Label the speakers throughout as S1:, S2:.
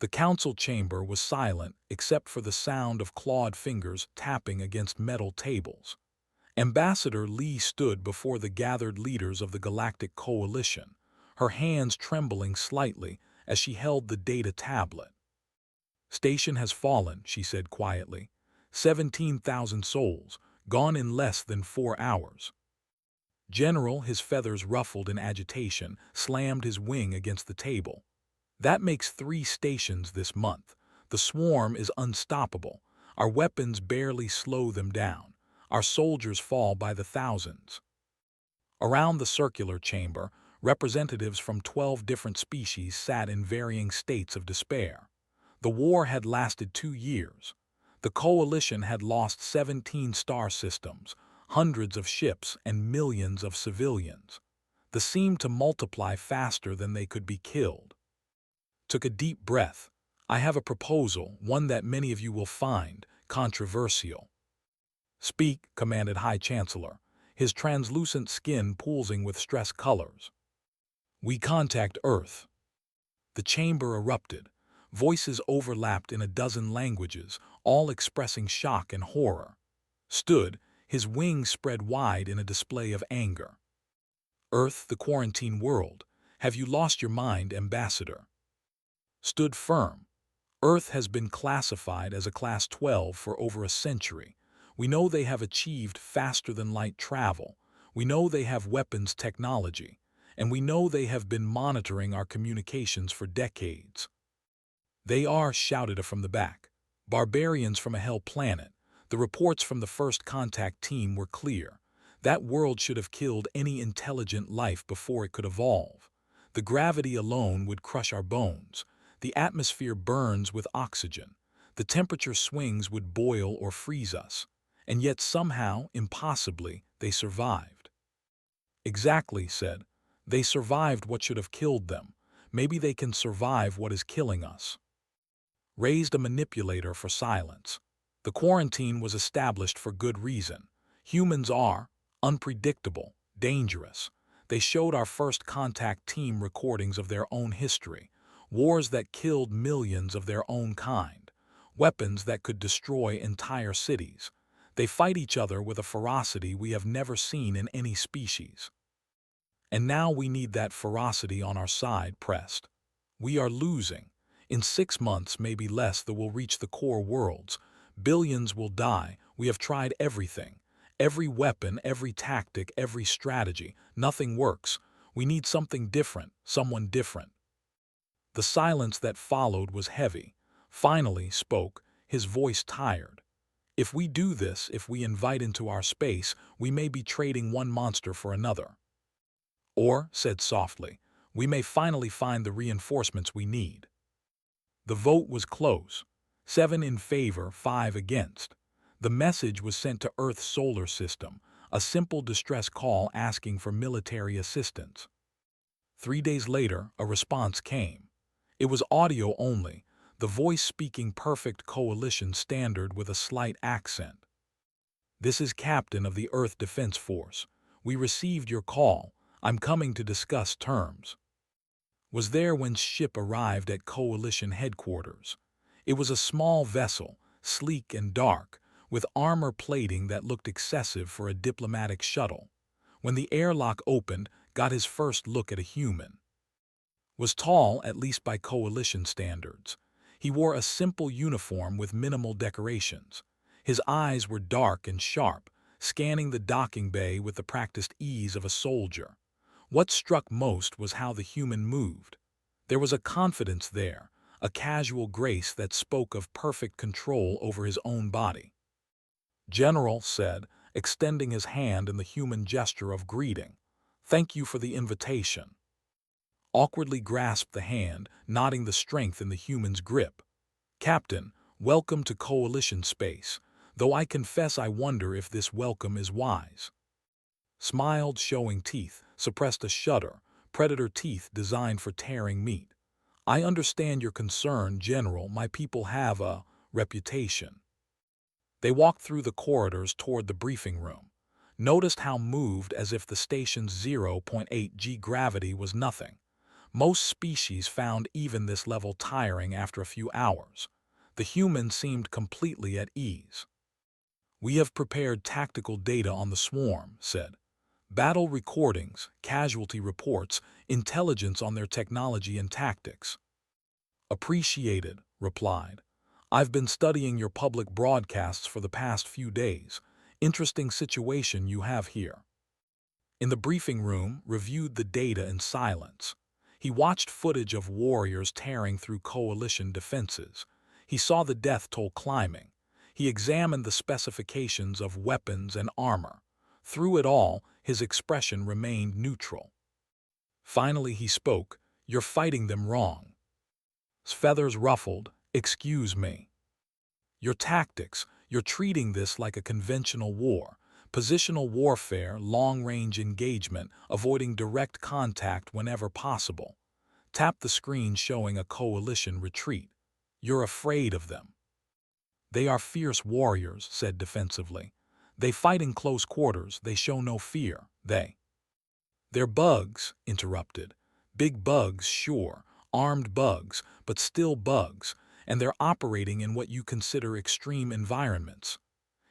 S1: The council chamber was silent except for the sound of clawed fingers tapping against metal tables. Ambassador Lee stood before the gathered leaders of the Galactic Coalition, her hands trembling slightly as she held the data tablet. "Station has fallen," she said quietly. 17,000 souls, gone in less than 4 hours. General, his feathers ruffled in agitation, slammed his wing against the table. "That makes 3 stations this month. The swarm is unstoppable. Our weapons barely slow them down. Our soldiers fall by the thousands." Around the circular chamber, representatives from 12 different species sat in varying states of despair. The war had lasted 2 years. The coalition had lost 17 star systems, hundreds of ships, and millions of civilians. They seemed to multiply faster than they could be killed. Took a deep breath. "I have a proposal, one that many of you will find controversial." "Speak," commanded High Chancellor, his translucent skin pulsing with stress colors. "We contact Earth." The chamber erupted. Voices overlapped in a dozen languages, all expressing shock and horror. Stood, his wings spread wide in a display of anger. "Earth, the quarantine world. Have you lost your mind, Ambassador?" Stood firm. "Earth has been classified as a Class 12 for over a century. We know they have achieved faster-than-light travel. We know they have weapons technology. And we know they have been monitoring our communications for decades." "They are," shouted from the back, "barbarians from a hell planet. The reports from the first contact team were clear. That world should have killed any intelligent life before it could evolve. The gravity alone would crush our bones. The atmosphere burns with oxygen. The temperature swings would boil or freeze us. And yet somehow, impossibly, they survived." "Exactly," said. "They survived what should have killed them. Maybe they can survive what is killing us." Raised a manipulator for silence. The quarantine was established for good reason. Humans are unpredictable, dangerous. They showed our first contact team recordings of their own history, wars that killed millions of their own kind, weapons that could destroy entire cities. They fight each other with a ferocity we have never seen in any species. And now we need that ferocity on our side pressed. We are losing. In 6 months, maybe less, they will reach the core worlds. Billions will die. We have tried everything. Every weapon, every tactic, every strategy. Nothing works. We need something different, someone different. The silence that followed was heavy. Finally spoke, his voice tired. "If we do this, if we invite into our space, we may be trading one monster for another. Or," said softly, "we may finally find the reinforcements we need." The vote was close. 7 in favor, 5 against. The message was sent to Earth's solar system, a simple distress call asking for military assistance. 3 days later, a response came. It was audio only, the voice speaking perfect coalition standard with a slight accent. "This is Captain of the Earth Defense Force. We received your call. I'm coming to discuss terms." Was there when ship arrived at Coalition headquarters. It was a small vessel, sleek and dark, with armor plating that looked excessive for a diplomatic shuttle. When the airlock opened, got his first look at a human. Was tall, at least by Coalition standards. He wore a simple uniform with minimal decorations. His eyes were dark and sharp, scanning the docking bay with the practiced ease of a soldier. What struck most was how the human moved. There was a confidence there, a casual grace that spoke of perfect control over his own body. "General," said, extending his hand in the human gesture of greeting, "thank you for the invitation." Awkwardly grasped the hand, nodding the strength in the human's grip. "Captain, welcome to Coalition space, though I confess I wonder if this welcome is wise." Smiled, showing teeth, suppressed a shudder, predator teeth designed for tearing meat. "I understand your concern, General. My people have a reputation." They walked through the corridors toward the briefing room. Noticed how moved as if the station's 0.8 g gravity was nothing. Most species found even this level tiring after a few hours. The humans seemed completely at ease. "We have prepared tactical data on the swarm," said. "Battle recordings, casualty reports, intelligence on their technology and tactics." "Appreciated," replied. "I've been studying your public broadcasts for the past few days. Interesting situation you have here." In the briefing room, reviewed the data in silence. He watched footage of warriors tearing through coalition defenses. He saw the death toll climbing. He examined the specifications of weapons and armor. Through it all, his expression remained neutral. Finally he spoke. "You're fighting them wrong." His feathers ruffled. "Excuse me." "Your tactics, you're treating this like a conventional war. Positional warfare, long-range engagement, avoiding direct contact whenever possible. Tap the screen showing a coalition retreat. You're afraid of them." "They are fierce warriors," said defensively. "They fight in close quarters, they show no fear, "They're bugs," interrupted. "Big bugs, sure, armed bugs, but still bugs, and they're operating in what you consider extreme environments."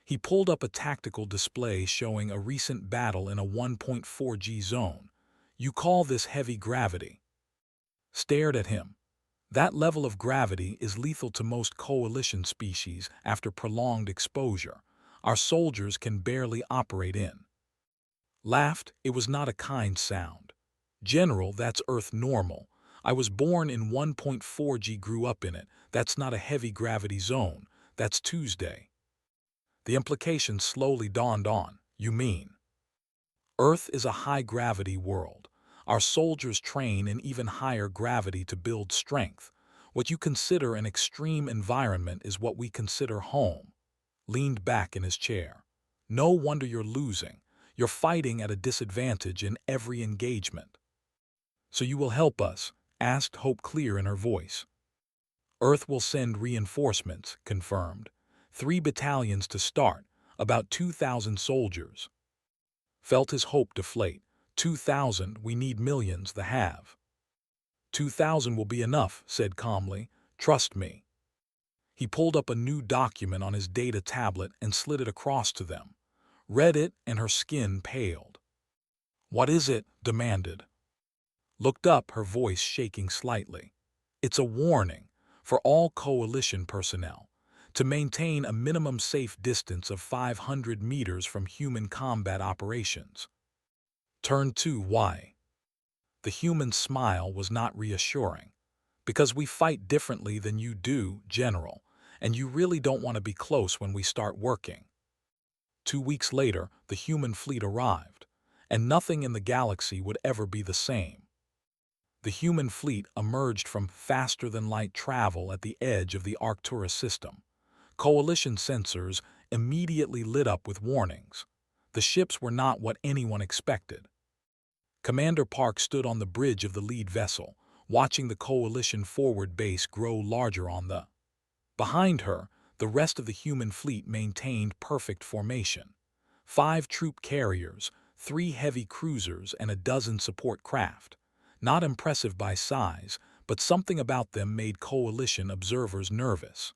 S1: He pulled up a tactical display showing a recent battle in a 1.4G zone. "You call this heavy gravity?" Stared at him. "That level of gravity is lethal to most coalition species after prolonged exposure. Our soldiers can barely operate in." Laughed. It was not a kind sound. "General, that's Earth normal. I was born in 1.4G, grew up in it. That's not a heavy gravity zone. That's Tuesday." The implication slowly dawned on. "You mean Earth is a high-gravity world. Our soldiers train in even higher gravity to build strength. What you consider an extreme environment is what we consider home." Leaned back in his chair. "No wonder you're losing. You're fighting at a disadvantage in every engagement." "So you will help us?" asked, hope clear in her voice. "Earth will send reinforcements," confirmed. 3 battalions to start, about 2,000 soldiers." Felt his hope deflate. 2,000, we need millions, the have. 2,000 will be enough, said calmly. "Trust me." He pulled up a new document on his data tablet and slid it across to them. Read it, and her skin paled. "What is it?" demanded. Looked up, her voice shaking slightly. "It's a warning for all coalition personnel to maintain a minimum safe distance of 500 meters from human combat operations." Turn 2. Why? The human smile was not reassuring. "Because we fight differently than you do, General, and you really don't want to be close when we start working." 2 weeks later, the human fleet arrived, and nothing in the galaxy would ever be the same. The human fleet emerged from faster-than-light travel at the edge of the Arcturus system. Coalition sensors immediately lit up with warnings. The ships were not what anyone expected. Commander Park stood on the bridge of the lead vessel, watching the Coalition forward base grow larger on the. Behind her, the rest of the human fleet maintained perfect formation. 5 troop carriers, 3 heavy cruisers, and a dozen support craft. Not impressive by size, but something about them made Coalition observers nervous.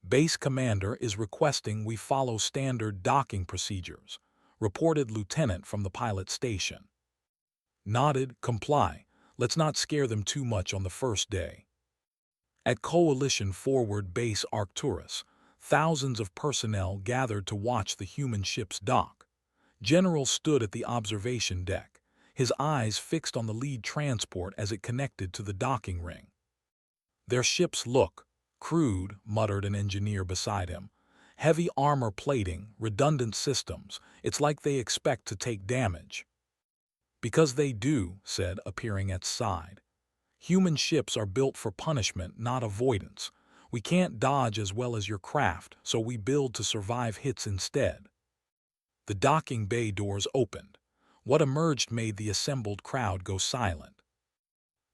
S1: "Base commander is requesting we follow standard docking procedures," reported lieutenant from the pilot station. Nodded. "Comply. Let's not scare them too much on the first day." At Coalition forward base Arcturus, thousands of personnel gathered to watch the human ships dock. General stood at the observation deck, his eyes fixed on the lead transport as it connected to the docking ring. "Their ships look crude," muttered an engineer beside him. "Heavy armor plating, redundant systems. It's like they expect to take damage." "Because they do," said, appearing at side. "Human ships are built for punishment, not avoidance. We can't dodge as well as your craft, so we build to survive hits instead." The docking bay doors opened. What emerged made the assembled crowd go silent.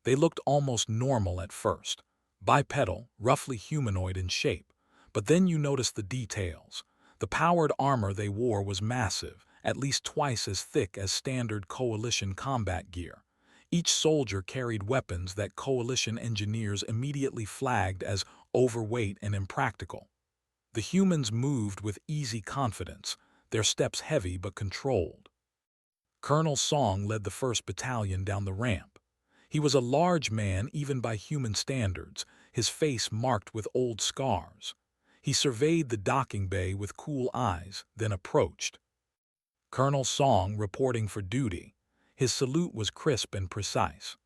S1: They looked almost normal at first, bipedal, roughly humanoid in shape, but then you noticed the details. The powered armor they wore was massive, at least twice as thick as standard Coalition combat gear. Each soldier carried weapons that Coalition engineers immediately flagged as overweight and impractical. The humans moved with easy confidence, their steps heavy but controlled. Colonel Song led the 1st Battalion down the ramp. He was a large man even by human standards, his face marked with old scars. He surveyed the docking bay with cool eyes, then approached. Colonel Song reporting for duty. His salute was crisp and precise.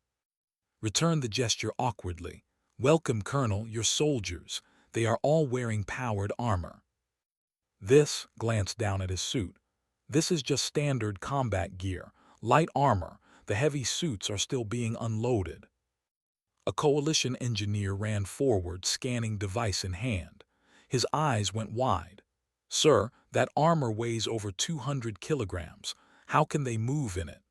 S1: Returned the gesture awkwardly. "Welcome, Colonel, your soldiers. They are all wearing powered armor." This glanced down at his suit. "This is just standard combat gear, light armor. The heavy suits are still being unloaded." A Coalition engineer ran forward, scanning device in hand. His eyes went wide. "Sir, that armor weighs over 200 kilograms. How can they move in it?"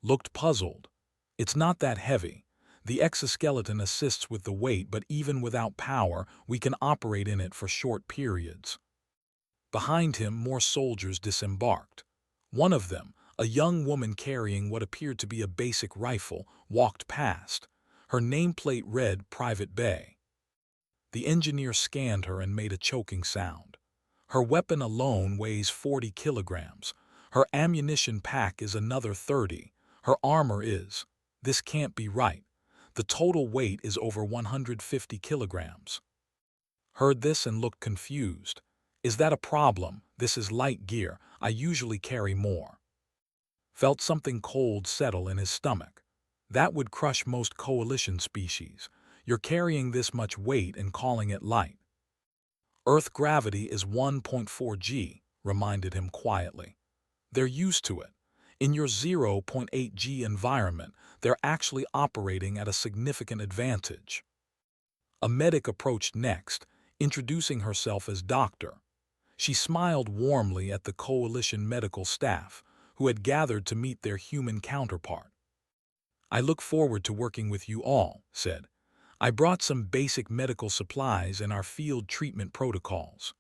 S1: Looked puzzled. "It's not that heavy. The exoskeleton assists with the weight, but even without power, we can operate in it for short periods." Behind him, more soldiers disembarked. One of them, a young woman carrying what appeared to be a basic rifle, walked past. Her nameplate read Private Bay. The engineer scanned her and made a choking sound. "Her weapon alone weighs 40 kilograms. Her ammunition pack is another 30. Her armor is... This can't be right. The total weight is over 150 kilograms." Heard this and looked confused. "Is that a problem? This is light gear. I usually carry more." Felt something cold settle in his stomach. That would crush most Coalition species. You're carrying this much weight and calling it light. "Earth gravity is 1.4 g, reminded him quietly. "They're used to it. In your 0.8 g environment, they're actually operating at a significant advantage." A medic approached next, introducing herself as Doctor. She smiled warmly at the Coalition medical staff, who had gathered to meet their human counterpart. "I look forward to working with you all," said. "I brought some basic medical supplies and our field treatment protocols."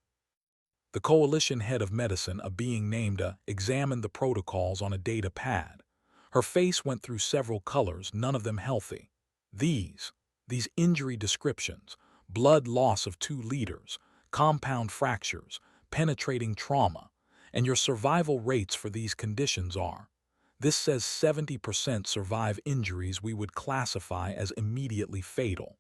S1: The Coalition head of medicine, a being named examined the protocols on a data pad. Her face went through several colors, none of them healthy. These injury descriptions: blood loss of 2 liters, compound fractures, penetrating trauma, and your survival rates for these conditions are. This says 70% survive injuries we would classify as immediately fatal.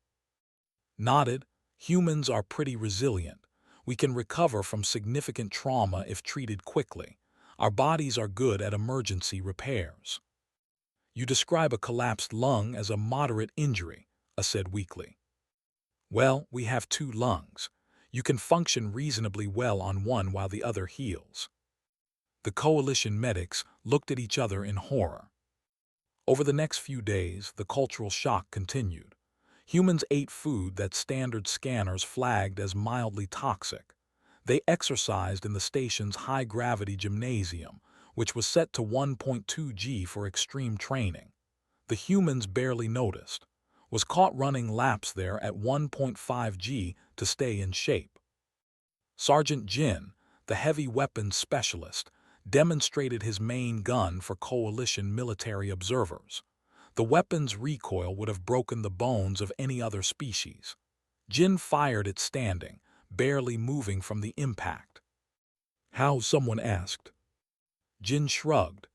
S1: Nodded. "Humans are pretty resilient. We can recover from significant trauma if treated quickly. Our bodies are good at emergency repairs." "You describe a collapsed lung as a moderate injury," said weakly. "Well, we have 2 lungs. You can function reasonably well on one while the other heals." The Coalition medics looked at each other in horror. Over the next few days, the cultural shock continued. Humans ate food that standard scanners flagged as mildly toxic. They exercised in the station's high-gravity gymnasium, which was set to 1.2 g for extreme training. The humans barely noticed. Was caught running laps there at 1.5 g to stay in shape. Sergeant Jin, the heavy weapons specialist, demonstrated his main gun for Coalition military observers. The weapon's recoil would have broken the bones of any other species. Jin fired it standing, barely moving from the impact. "How?" someone asked. Jin shrugged.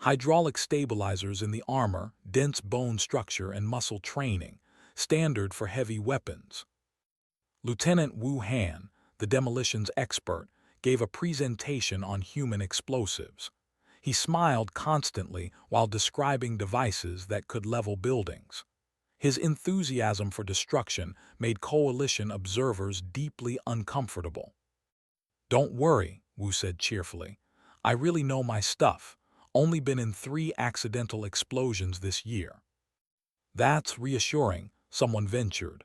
S1: "Hydraulic stabilizers in the armor, dense bone structure and muscle training, standard for heavy weapons." Lieutenant Wu Han, the demolitions expert, gave a presentation on human explosives. He smiled constantly while describing devices that could level buildings. His enthusiasm for destruction made Coalition observers deeply uncomfortable. "Don't worry," Wu said cheerfully. "I really know my stuff. Only been in 3 accidental explosions this year." "That's reassuring," someone ventured.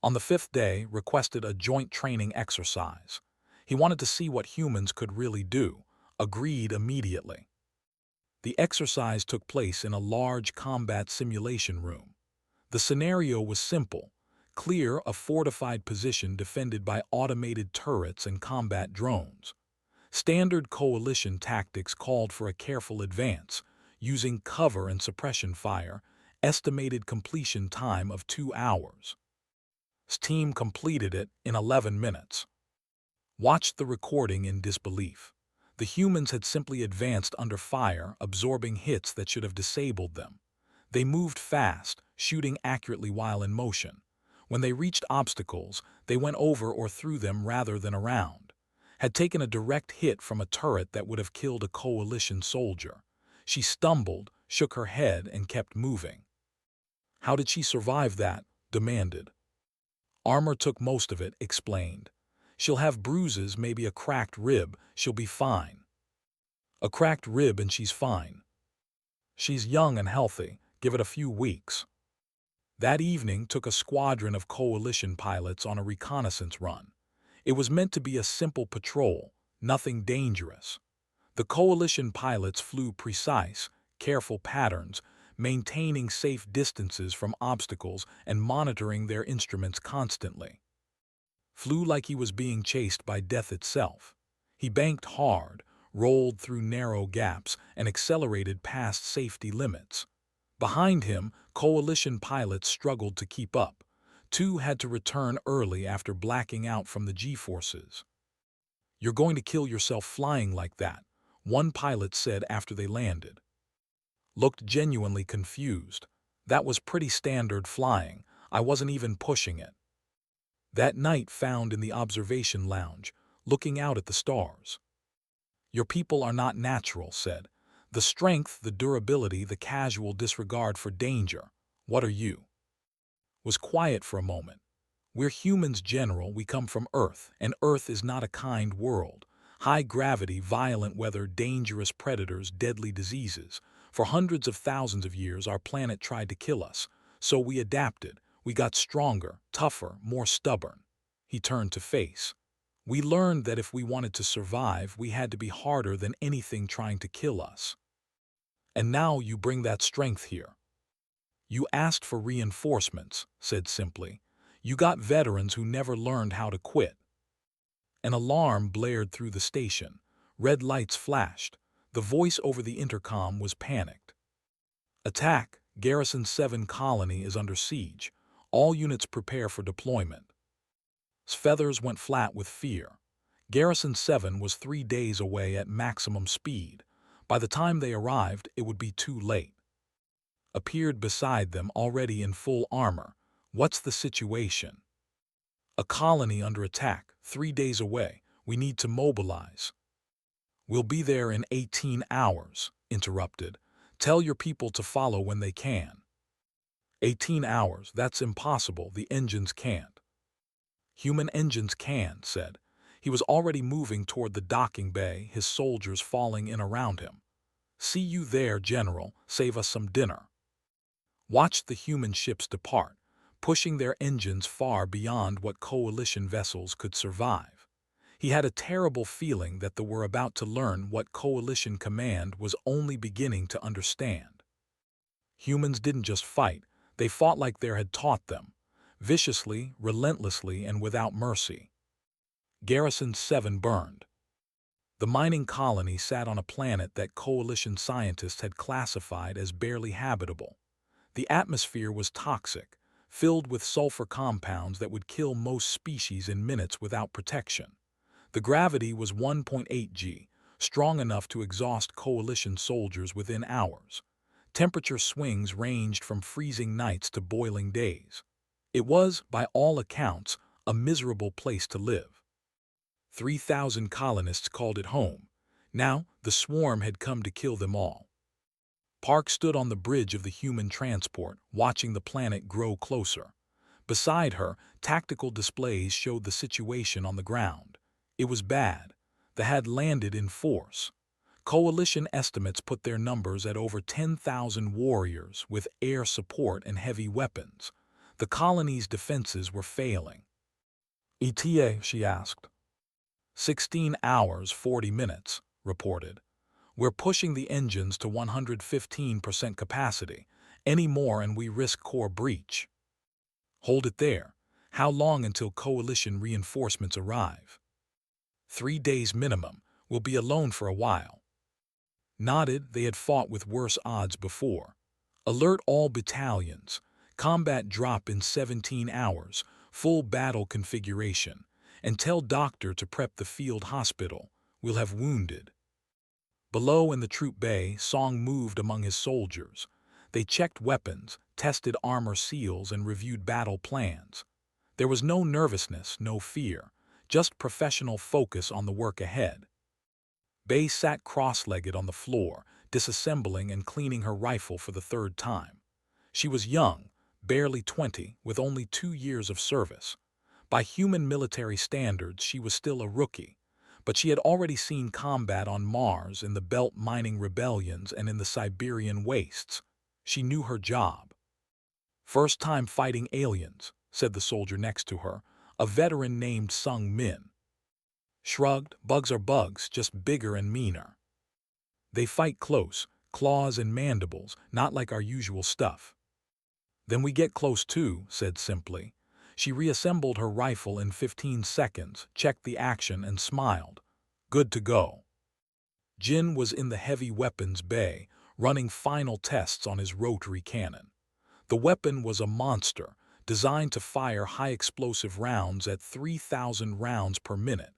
S1: On the 5th day, requested a joint training exercise. He wanted to see what humans could really do. Agreed immediately. The exercise took place in a large combat simulation room. The scenario was simple: clear a fortified position defended by automated turrets and combat drones. Standard Coalition tactics called for a careful advance, using cover and suppression fire, estimated completion time of 2 hours. His team completed it in 11 minutes. Watched the recording in disbelief. The humans had simply advanced under fire, absorbing hits that should have disabled them. They moved fast, shooting accurately while in motion. When they reached obstacles, they went over or through them rather than around. Had taken a direct hit from a turret that would have killed a coalition soldier. She stumbled, shook her head, and kept moving. How did she survive that? Demanded. Armor took most of it, explained. She'll have bruises, maybe a cracked rib, she'll be fine. A cracked rib and she's fine. She's young and healthy, give it a few weeks. That evening took a squadron of coalition pilots on a reconnaissance run. It was meant to be a simple patrol, nothing dangerous. The coalition pilots flew precise, careful patterns, maintaining safe distances from obstacles and monitoring their instruments constantly. Flew like he was being chased by death itself. He banked hard, rolled through narrow gaps, and accelerated past safety limits. Behind him, coalition pilots struggled to keep up. 2 had to return early after blacking out from the G-forces. "You're going to kill yourself flying like that," one pilot said after they landed. Looked genuinely confused. "That was pretty standard flying. I wasn't even pushing it." That night found in the observation lounge, looking out at the stars. "Your people are not natural," said. "The strength, the durability, the casual disregard for danger. What are you?" Was quiet for a moment. "We're humans, General. We come from Earth, and Earth is not a kind world. High gravity, violent weather, dangerous predators, deadly diseases. For hundreds of thousands of years, our planet tried to kill us. So we adapted. We got stronger, tougher, more stubborn." He turned to face. "We learned that if we wanted to survive, we had to be harder than anything trying to kill us. And now you bring that strength here. You asked for reinforcements," said simply. "You got veterans who never learned how to quit." An alarm blared through the station. Red lights flashed. The voice over the intercom was panicked. "Attack! Garrison 7 colony is under siege. All units prepare for deployment." His feathers went flat with fear. Garrison 7 was 3 days away at maximum speed. By the time they arrived, it would be too late. Appeared beside them, already in full armor. "What's the situation?" "A colony under attack, 3 days away. We need to mobilize." "We'll be there in 18 hours, interrupted. "Tell your people to follow when they can." 18 hours, that's impossible, the engines can't." "Human engines can," said. He was already moving toward the docking bay, his soldiers falling in around him. "See you there, General. Save us some dinner." Watched the human ships depart, pushing their engines far beyond what coalition vessels could survive. He had a terrible feeling that they were about to learn what coalition command was only beginning to understand. Humans didn't just fight, they fought like they had taught them, viciously, relentlessly, and without mercy. Garrison 7 burned. The mining colony sat on a planet that coalition scientists had classified as barely habitable. The atmosphere was toxic, filled with sulfur compounds that would kill most species in minutes without protection. The gravity was 1.8 g, strong enough to exhaust coalition soldiers within hours. Temperature swings ranged from freezing nights to boiling days. It was, by all accounts, a miserable place to live. 3,000 colonists called it home. Now, the swarm had come to kill them all. Park stood on the bridge of the human transport, watching the planet grow closer. Beside her, tactical displays showed the situation on the ground. It was bad. They had landed in force. Coalition estimates put their numbers at over 10,000 warriors with air support and heavy weapons. The colony's defenses were failing. "ETA?" she asked. 16 hours, 40 minutes, reported. "We're pushing the engines to 115% capacity. Any more and we risk core breach." "Hold it there. How long until coalition reinforcements arrive?" 3 days minimum. We'll be alone for a while." Nodded. They had fought with worse odds before. Alert all battalions. Combat drop in 17 hours. Full battle configuration. And tell doctor to prep the field hospital. We'll have wounded. Below in the troop bay, Song moved among his soldiers. They checked weapons, tested armor seals, and reviewed battle plans. There was no nervousness, no fear, just professional focus on the work ahead. Bay sat cross-legged on the floor, disassembling and cleaning her rifle for the third time. She was young, barely 20, with only 2 years of service. By human military standards, she was still a rookie, but she had already seen combat on Mars, in the belt mining rebellions, and in the Siberian wastes. She knew her job. "First time fighting aliens," said the soldier next to her, a veteran named Sung Min. Shrugged. "Bugs are bugs, just bigger and meaner. They fight close, claws and mandibles, not like our usual stuff." "Then we get close too," said simply. She reassembled her rifle in 15 seconds, checked the action, and smiled. Good to go. Jin was in the heavy weapons bay, running final tests on his rotary cannon. The weapon was a monster, designed to fire high-explosive rounds at 3,000 rounds per minute.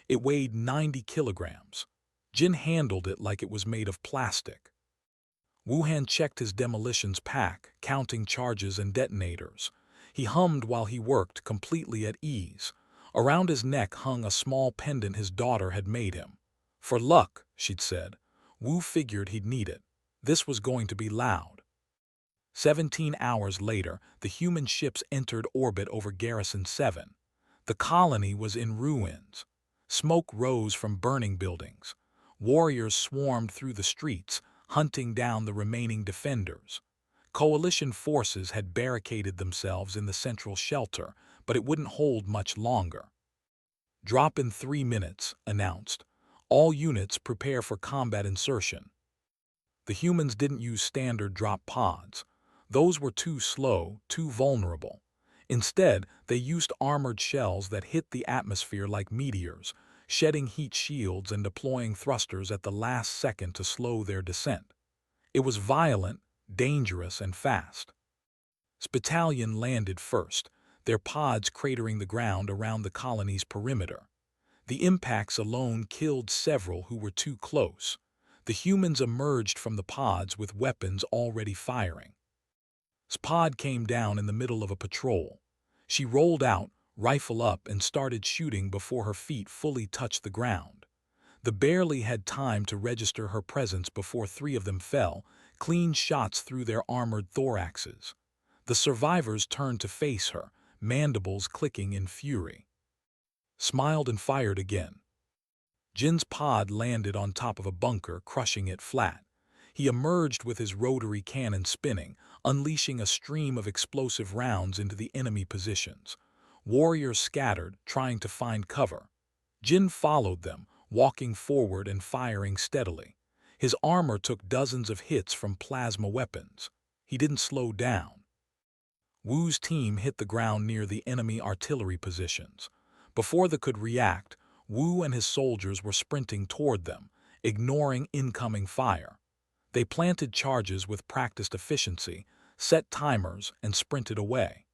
S1: It weighed 90 kilograms. Jin handled it like it was made of plastic. Wuhan checked his demolitions pack, counting charges and detonators. He hummed while he worked, completely at ease. Around his neck hung a small pendant his daughter had made him. "For luck," she'd said. Wu figured he'd need it. This was going to be loud. 17 hours later, the human ships entered orbit over Garrison 7. The colony was in ruins. Smoke rose from burning buildings. Warriors swarmed through the streets, hunting down the remaining defenders. Coalition forces had barricaded themselves in the central shelter, but it wouldn't hold much longer. "Drop in 3 minutes," announced. "All units prepare for combat insertion." The humans didn't use standard drop pods. Those were too slow, too vulnerable. Instead, they used armored shells that hit the atmosphere like meteors, shedding heat shields and deploying thrusters at the last second to slow their descent. It was violent, dangerous, and fast. Battalion landed first, their pods cratering the ground around the colony's perimeter. The impacts alone killed several who were too close. The humans emerged from the pods with weapons already firing. Spod came down in the middle of a patrol. She rolled out, rifle up, and started shooting before her feet fully touched the ground. The barely had time to register her presence before 3 of them fell, clean shots through their armored thoraxes. The survivors turned to face her, mandibles clicking in fury. Smiled and fired again. Jin's pod landed on top of a bunker, crushing it flat. He emerged with his rotary cannon spinning, unleashing a stream of explosive rounds into the enemy positions. Warriors scattered, trying to find cover. Jin followed them, walking forward and firing steadily. His armor took dozens of hits from plasma weapons. He didn't slow down. Wu's team hit the ground near the enemy artillery positions. Before they could react, Wu and his soldiers were sprinting toward them, ignoring incoming fire. They planted charges with practiced efficiency, set timers, and sprinted away.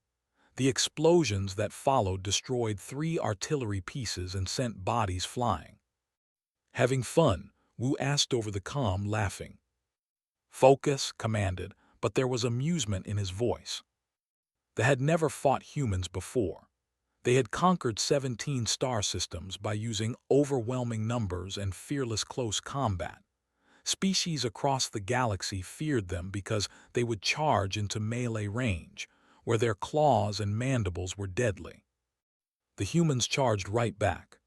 S1: The explosions that followed destroyed 3 artillery pieces and sent bodies flying. "Having fun?" Wu asked over the comm, laughing. "Focus," commanded, but there was amusement in his voice. They had never fought humans before. They had conquered 17 star systems by using overwhelming numbers and fearless close combat. Species across the galaxy feared them because they would charge into melee range, where their claws and mandibles were deadly. The humans charged right back.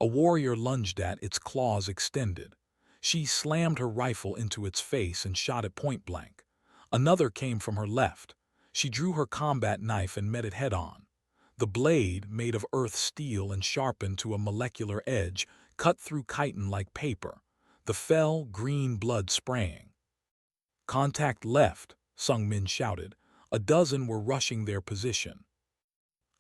S1: A warrior lunged at its claws extended. She slammed her rifle into its face and shot it point blank. Another came from her left. She drew her combat knife and met it head-on. The blade, made of earth steel and sharpened to a molecular edge, cut through chitin like paper, the fell green blood spraying. "Contact left," Sung Min shouted. A dozen were rushing their position.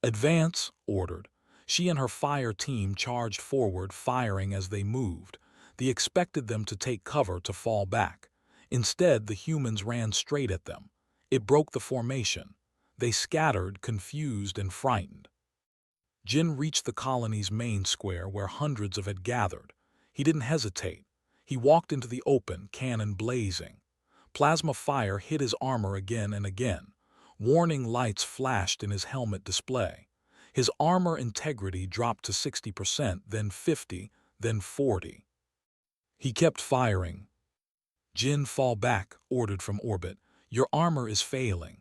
S1: "Advance," ordered. She and her fire team charged forward, firing as they moved. They expected them to take cover to fall back. Instead, the humans ran straight at them. It broke the formation. They scattered, confused and frightened. Jin reached the colony's main square where hundreds of had gathered. He didn't hesitate. He walked into the open, cannon blazing. Plasma fire hit his armor again and again. Warning lights flashed in his helmet display. His armor integrity dropped to 60%, then 50, then 40. He kept firing. Jin, fall back, ordered from orbit. Your armor is failing.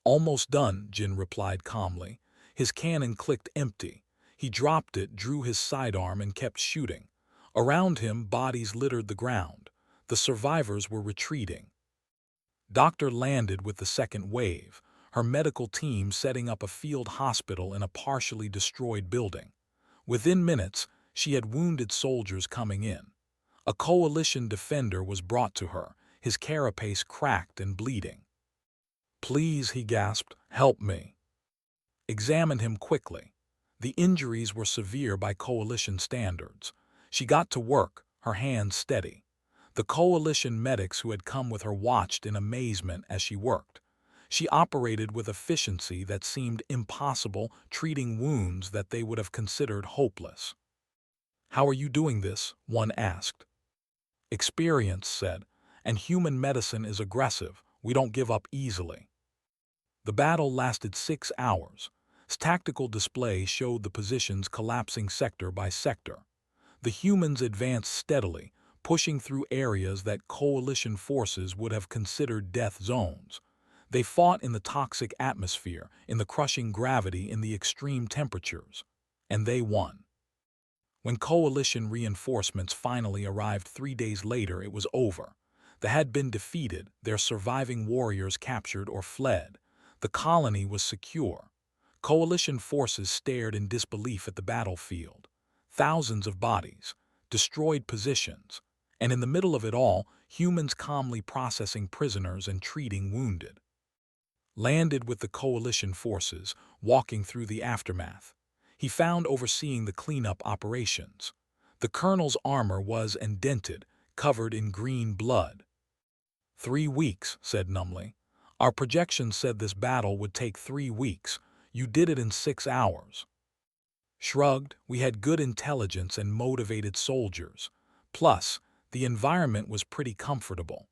S1: Almost done, Jin replied calmly. His cannon clicked empty. He dropped it, drew his sidearm, and kept shooting. Around him, bodies littered the ground. The survivors were retreating. Doctor landed with the second wave, her medical team setting up a field hospital in a partially destroyed building. Within minutes, she had wounded soldiers coming in. A coalition defender was brought to her, his carapace cracked and bleeding. "Please," he gasped, "help me." Examined him quickly. The injuries were severe by coalition standards. She got to work, her hands steady. The coalition medics who had come with her watched in amazement as she worked. She operated with efficiency that seemed impossible, treating wounds that they would have considered hopeless. "How are you doing this?" one asked. "Experience," said, "and human medicine is aggressive. We don't give up easily." The battle lasted 6 hours. Tactical display showed the positions collapsing sector by sector. The humans advanced steadily, pushing through areas that coalition forces would have considered death zones. They fought in the toxic atmosphere, in the crushing gravity, in the extreme temperatures. And they won. When coalition reinforcements finally arrived 3 days later, it was over. They had been defeated, their surviving warriors captured or fled. The colony was secure. Coalition forces stared in disbelief at the battlefield. Thousands of bodies, destroyed positions, and in the middle of it all, humans calmly processing prisoners and treating wounded. Landed with the coalition forces, walking through the aftermath. He found overseeing the cleanup operations. The colonel's armor was indented, covered in green blood. 3 weeks, said numbly. Our projections said this battle would take 3 weeks. You did it in 6 hours. Shrugged, we had good intelligence and motivated soldiers. Plus, the environment was pretty comfortable.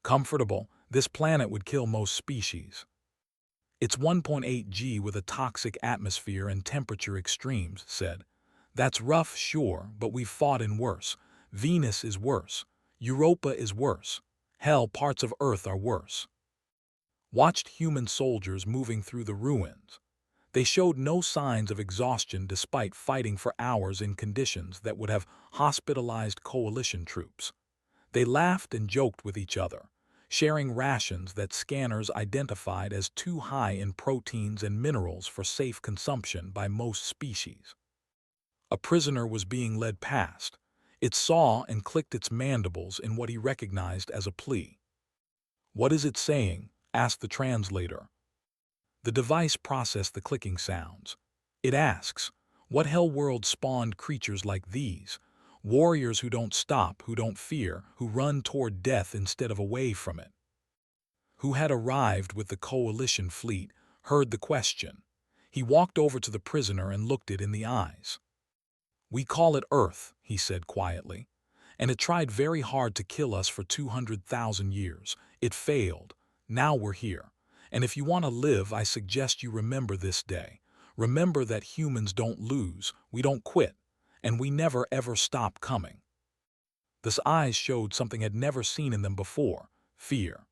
S1: Comfortable? This planet would kill most species. It's 1.8 G with a toxic atmosphere and temperature extremes, said. That's rough, sure, but we've fought in worse. Venus is worse. Europa is worse. Hell, parts of Earth are worse. Watched human soldiers moving through the ruins. They showed no signs of exhaustion despite fighting for hours in conditions that would have hospitalized coalition troops. They laughed and joked with each other, sharing rations that scanners identified as too high in proteins and minerals for safe consumption by most species. A prisoner was being led past. It saw and clicked its mandibles in what he recognized as a plea. "What is it saying?" asked the translator. The device processed the clicking sounds. It asks, what hell world spawned creatures like these? Warriors who don't stop, who don't fear, who run toward death instead of away from it. Who had arrived with the coalition fleet, heard the question. He walked over to the prisoner and looked it in the eyes. "We call it Earth," he said quietly, "and it tried very hard to kill us for 200,000 years. It failed. Now we're here. And if you want to live, I suggest you remember this day. Remember that humans don't lose, we don't quit, and we never ever stop coming." Those eyes showed something had never seen in them before, fear.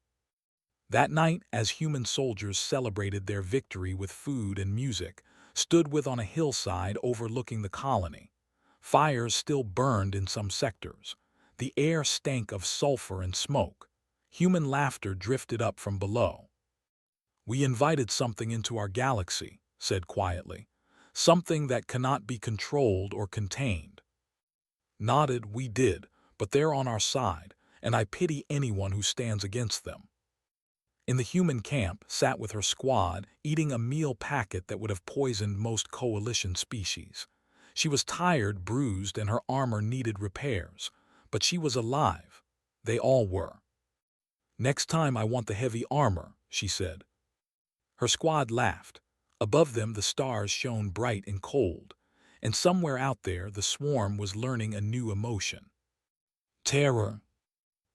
S1: That night, as human soldiers celebrated their victory with food and music, stood with on a hillside overlooking the colony. Fires still burned in some sectors. The air stank of sulfur and smoke. Human laughter drifted up from below. "We invited something into our galaxy," said quietly. "Something that cannot be controlled or contained." Nodded, "We did, but they're on our side, and I pity anyone who stands against them." In the human camp, sat with her squad, eating a meal packet that would have poisoned most coalition species. She was tired, bruised, and her armor needed repairs, but she was alive. They all were. "Next time I want the heavy armor," she said. Her squad laughed. Above them the stars shone bright and cold, and somewhere out there the swarm was learning a new emotion. Terror.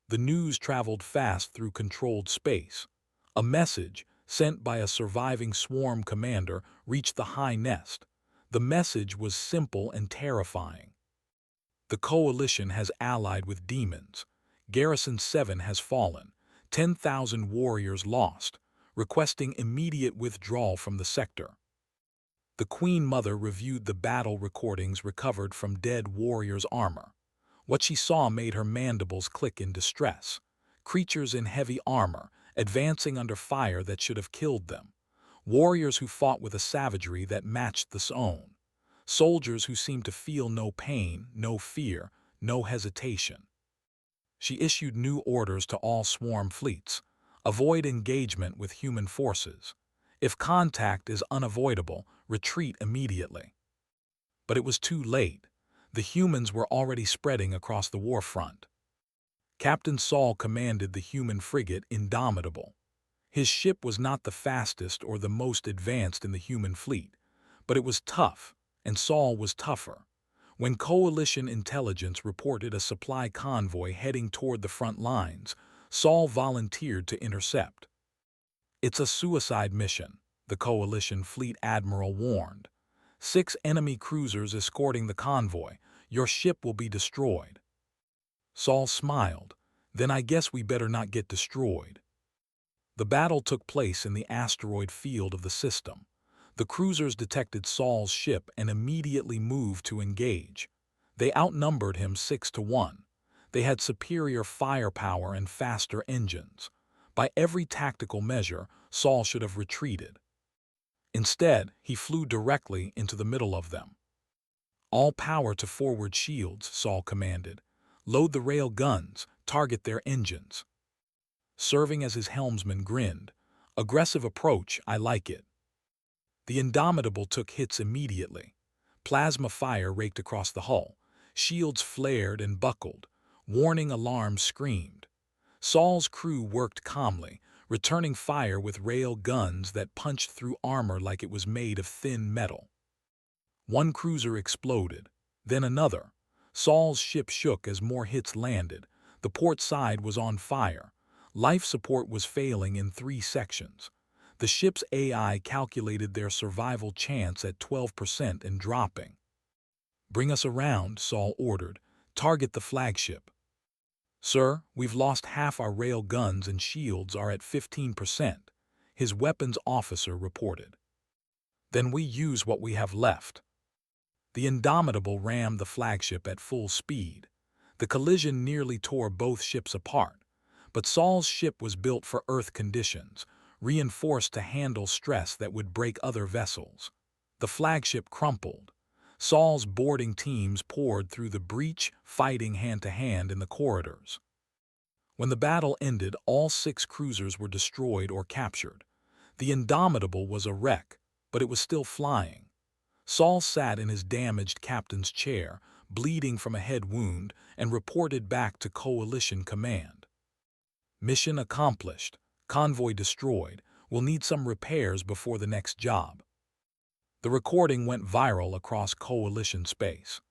S1: The news traveled fast through controlled space. A message, sent by a surviving swarm commander, reached the high nest. The message was simple and terrifying. "The Coalition has allied with demons. Garrison 7 has fallen. 10,000 warriors lost, requesting immediate withdrawal from the sector." The Queen Mother reviewed the battle recordings recovered from dead warriors' armor. What she saw made her mandibles click in distress. Creatures in heavy armor, advancing under fire that should have killed them. Warriors who fought with a savagery that matched the own. Soldiers who seemed to feel no pain, no fear, no hesitation. She issued new orders to all swarm fleets. Avoid engagement with human forces. If contact is unavoidable, retreat immediately. But it was too late. The humans were already spreading across the war front. Captain Saul commanded the human frigate Indomitable. His ship was not the fastest or the most advanced in the human fleet, but it was tough, and Saul was tougher. When Coalition intelligence reported a supply convoy heading toward the front lines, Saul volunteered to intercept. "It's a suicide mission," the Coalition fleet admiral warned. "6 enemy cruisers escorting the convoy. Your ship will be destroyed." Saul smiled. "Then I guess we better not get destroyed." The battle took place in the asteroid field of the system. The cruisers detected Saul's ship and immediately moved to engage. They outnumbered him 6-1. They had superior firepower and faster engines. By every tactical measure, Saul should have retreated. Instead, he flew directly into the middle of them. "All power to forward shields," Saul commanded. "Load the rail guns, target their engines." Serving as his helmsman grinned. "Aggressive approach, I like it." The Indomitable took hits immediately. Plasma fire raked across the hull. Shields flared and buckled. Warning alarms screamed. Saul's crew worked calmly, returning fire with rail guns that punched through armor like it was made of thin metal. One cruiser exploded, then another. Saul's ship shook as more hits landed. The port side was on fire. Life support was failing in 3 sections. The ship's AI calculated their survival chance at 12% and dropping. "Bring us around," Saul ordered. "Target the flagship." "Sir, we've lost half our rail guns and shields are at 15%, his weapons officer reported. "Then we use what we have left." The Indomitable rammed the flagship at full speed. The collision nearly tore both ships apart, but Saul's ship was built for Earth conditions, reinforced to handle stress that would break other vessels. The flagship crumpled. Saul's boarding teams poured through the breach, fighting hand-to-hand in the corridors. When the battle ended, all 6 cruisers were destroyed or captured. The Indomitable was a wreck, but it was still flying. Saul sat in his damaged captain's chair, bleeding from a head wound, and reported back to Coalition Command. "Mission accomplished. Convoy destroyed. We'll need some repairs before the next job." The recording went viral across Coalition space.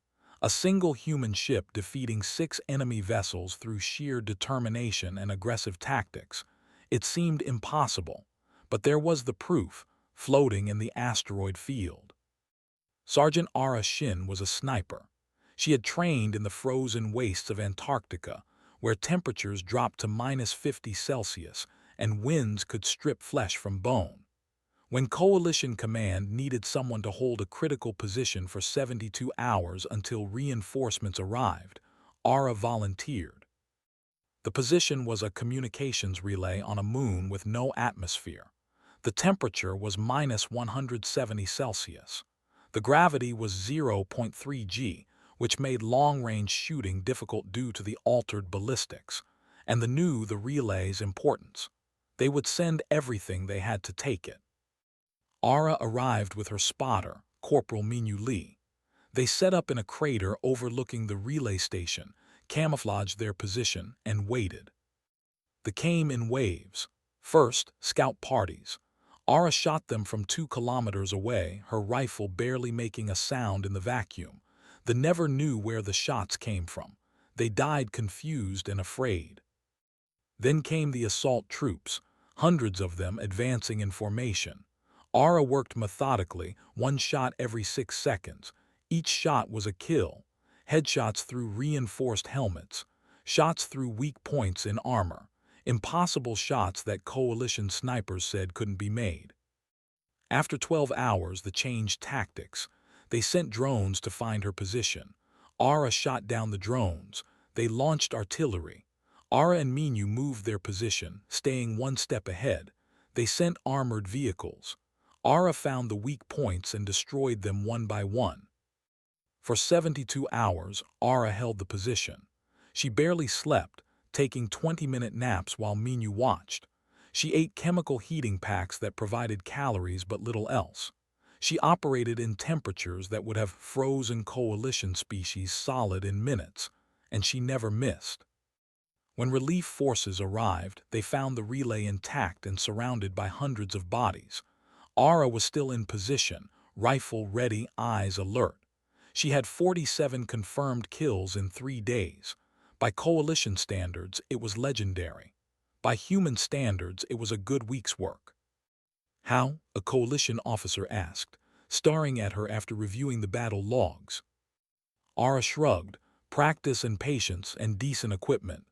S1: A single human ship defeating 6 enemy vessels through sheer determination and aggressive tactics. It seemed impossible, but there was the proof, floating in the asteroid field. Sergeant Ara Shin was a sniper. She had trained in the frozen wastes of Antarctica, where temperatures dropped to -50°C and winds could strip flesh from bone. When Coalition Command needed someone to hold a critical position for 72 hours until reinforcements arrived, Ara volunteered. The position was a communications relay on a moon with no atmosphere. The temperature was -170°C. The gravity was 0.3 g, which made long-range shooting difficult due to the altered ballistics, and they knew the relay's importance. They would send everything they had to take it. Ara arrived with her spotter, Corporal Minyu Lee. They set up in a crater overlooking the relay station, camouflaged their position, and waited. They came in waves. First, scout parties. Ara shot them from 2 kilometers away, her rifle barely making a sound in the vacuum. They never knew where the shots came from. They died confused and afraid. Then came the assault troops, hundreds of them advancing in formation. Ara worked methodically, 1 shot every 6 seconds. Each shot was a kill. Headshots through reinforced helmets, shots through weak points in armor. Impossible shots that coalition snipers said couldn't be made. After 12 hours, they changed tactics. They sent drones to find her position. Ara shot down the drones. They launched artillery. Ara and Minu moved their position, staying 1 step ahead. They sent armored vehicles. Ara found the weak points and destroyed them one by one. For 72 hours, Ara held the position. She barely slept, taking 20-minute naps while Minu watched. She ate chemical heating packs that provided calories but little else. She operated in temperatures that would have frozen coalition species solid in minutes, and she never missed. When relief forces arrived, they found the relay intact and surrounded by hundreds of bodies. Ara was still in position, rifle ready, eyes alert. She had 47 confirmed kills in 3 days. By coalition standards, it was legendary. By human standards, it was a good week's work. How? A coalition officer asked, staring at her after reviewing the battle logs. Ara shrugged, practice and patience and decent equipment.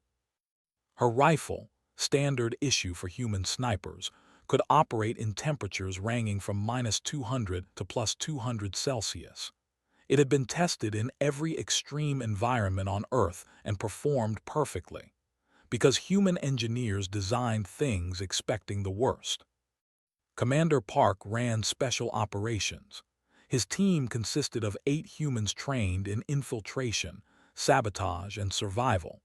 S1: Her rifle, standard issue for human snipers, could operate in temperatures ranging from -200 to +200 Celsius. It had been tested in every extreme environment on Earth and performed perfectly, because human engineers designed things expecting the worst. Commander Park ran special operations. His team consisted of 8 humans trained in infiltration, sabotage, and survival.